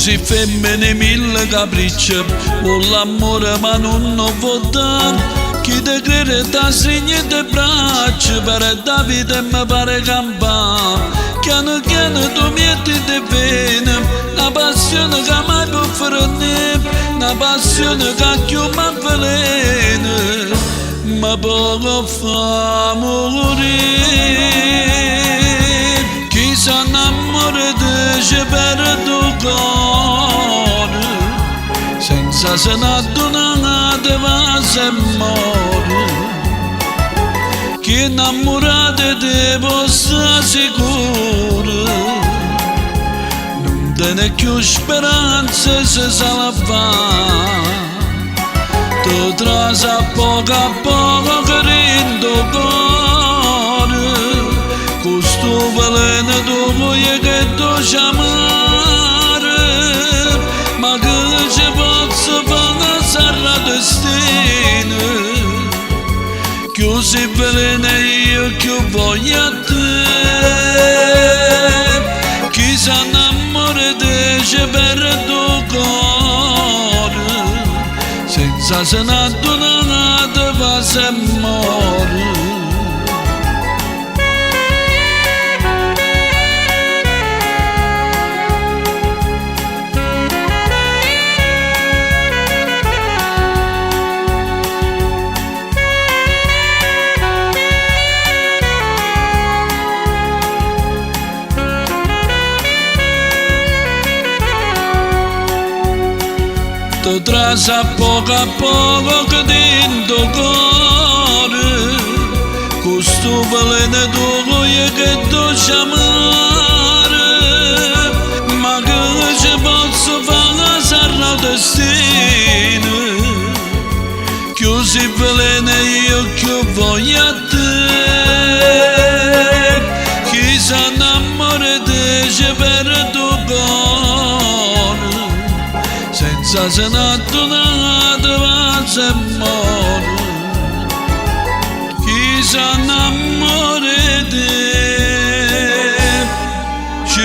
Così femmine mille capricci, con l'amore ma non vota. Chi te crede da stringe te braccia, per da vita mi pare campà. Piano piano tu metti te pena, una passione che mai può finire, una passione che più mi avvelena, ma poco fa morire. Chi si innamora di te per tuo cuore, senza se ne addonare va se muore. Chi innamorato di possa sicuro, non tiene più speranza se se la fa. Tu trasi a poco che rindo cuore, questo veleno tu vuoi che tu chiamare, ma che ci posso fare sarà destino. Così veleno io che voglio a te. Chi si innamora di te per tuo cuore, senza se ne addonare va se muore. Tu trasi a poco che dentro cuore, questo veleno tu vuoi che tu chiamare, ma che ci posso fare sarà destino. Così veleno io che voglio a te. Chi si innamora di te per tuo cuore, senza se ne addonare va se muore. Chi si innamora di te